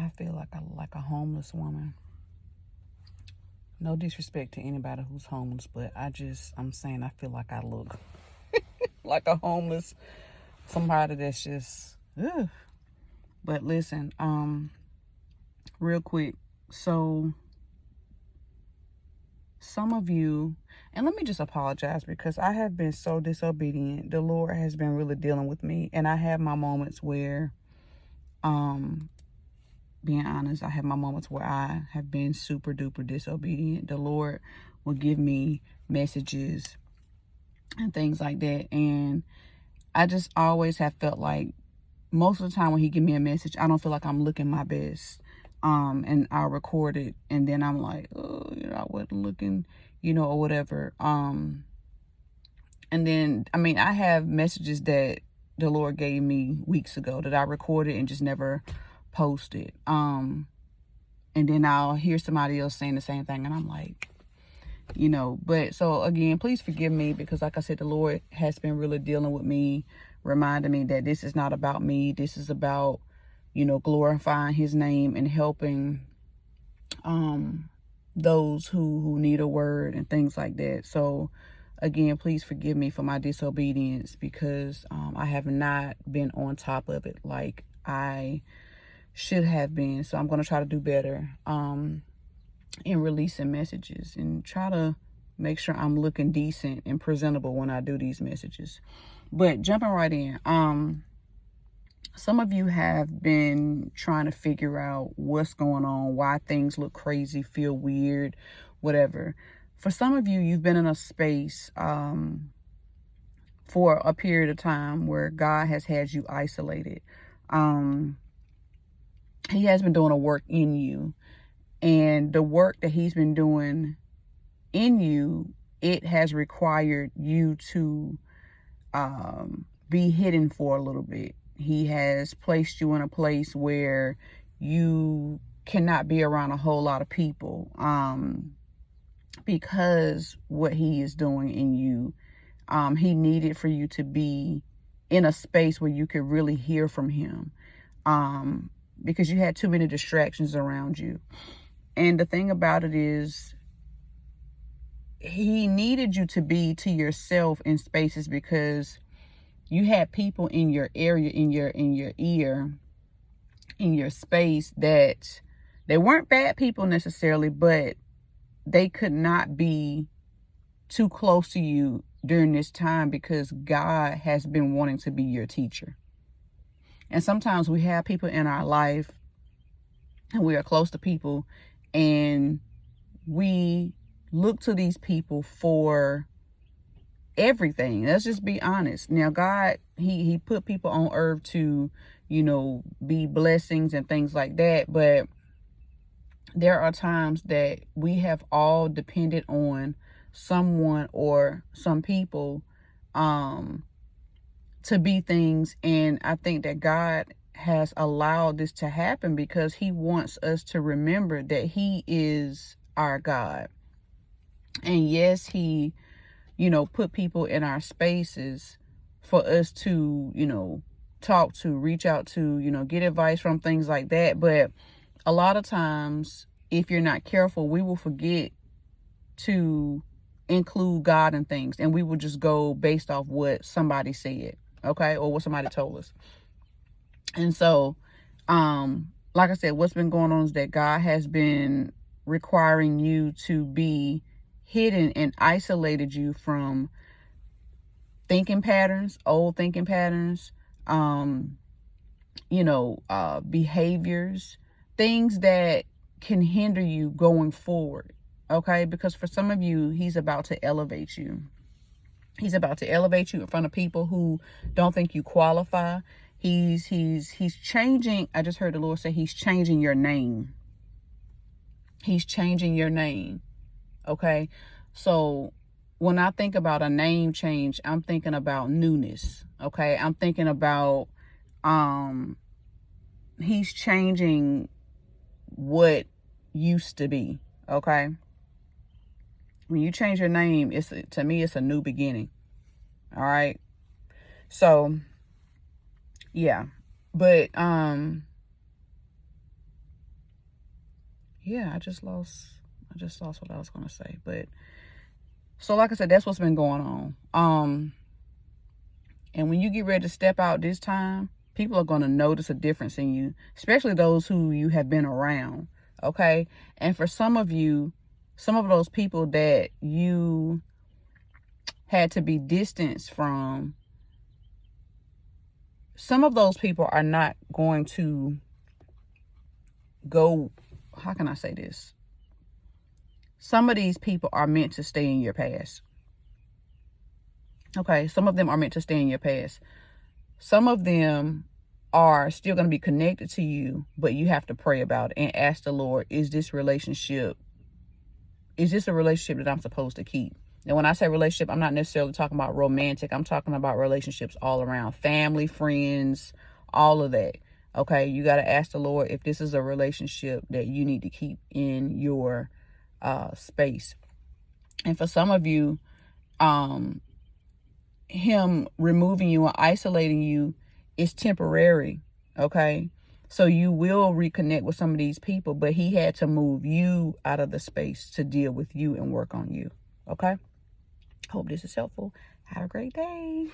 I feel like a homeless woman. No disrespect to anybody who's homeless, but I'm saying I feel like I look like a homeless somebody that's just ugh. But listen, real quick. So some of you, and let me just apologize because I have been so disobedient. The Lord has been really dealing with me, and I have my moments where being honest, I have my moments where I have been super duper disobedient. The Lord will give me messages and things like that. And I just always have felt like most of the time when he give me a message, I don't feel like I'm looking my best. And I'll record it and then I'm like, oh, I wasn't looking, or whatever. And then, I have messages that the Lord gave me weeks ago that I recorded and just never posted. And then I'll hear somebody else saying the same thing and I'm like, but so again, please forgive me because like I said, the Lord has been really dealing with me, reminding me that this is not about me. This is about, glorifying his name and helping those who need a word and things like that. So again, please forgive me for my disobedience because I have not been on top of it like I should have been. So I'm going to try to do better in releasing messages and try to make sure I'm looking decent and presentable when I do these messages. But jumping right in, some of you have been trying to figure out what's going on, why things look crazy, feel weird, whatever. For some of you, you've been in a space for a period of time where God has had you isolated. He has been doing a work in you. And the work that he's been doing in you, it has required you to be hidden for a little bit. He has placed you in a place where you cannot be around a whole lot of people because what he is doing in you. He needed for you to be in a space where you could really hear from him because you had too many distractions around you. And the thing about it is, he needed you to be to yourself in spaces because you had people in your area, in your ear, in your space that they weren't bad people necessarily, but they could not be too close to you during this time because God has been wanting to be your teacher. And sometimes we have people in our life and we are close to people and we look to these people for everything. Let's just be honest. Now, God, he put people on earth to, be blessings and things like that. But there are times that we have all depended on someone or some people to be things. And I think that God has allowed this to happen because he wants us to remember that he is our God. And yes, he, put people in our spaces for us to, talk to, reach out to, get advice from, things like that. But a lot of times, if you're not careful, we will forget to include God in things. And we will just go based off what somebody said, okay? Or what somebody told us. And so, like I said, what's been going on is that God has been requiring you to be hidden and isolated you from thinking patterns, old thinking patterns, behaviors, things that can hinder you going forward. Okay. Because for some of you, he's about to elevate you. He's about to elevate you in front of people who don't think you qualify. He's changing. I just heard the Lord say he's changing your name. He's changing your name. Okay. So when I think about a name change, I'm thinking about newness. Okay. I'm thinking about, he's changing what used to be. Okay. When you change your name, to me, it's a new beginning. All right. So yeah, but, yeah, I just lost what I was going to say. But so like I said, that's what's been going on. And when you get ready to step out this time, people are going to notice a difference in you, especially those who you have been around. Okay. And for some of you, some of those people that you had to be distanced from, some of those people are not going to go, how can I say this? Some of these people are meant to stay in your past. Okay, some of them are meant to stay in your past. Some of them are still going to be connected to you, but you have to pray about it and ask the Lord, is this a relationship that I'm supposed to keep? And when I say relationship, I'm not necessarily talking about romantic. I'm talking about relationships all around, family, friends, all of that. Okay, you got to ask the Lord if this is a relationship that you need to keep in your space. And for some of you, him removing you and isolating you is temporary. Okay, so you will reconnect with some of these people, but he had to move you out of the space to deal with you and work on you. Okay, hope this is helpful. Have a great day.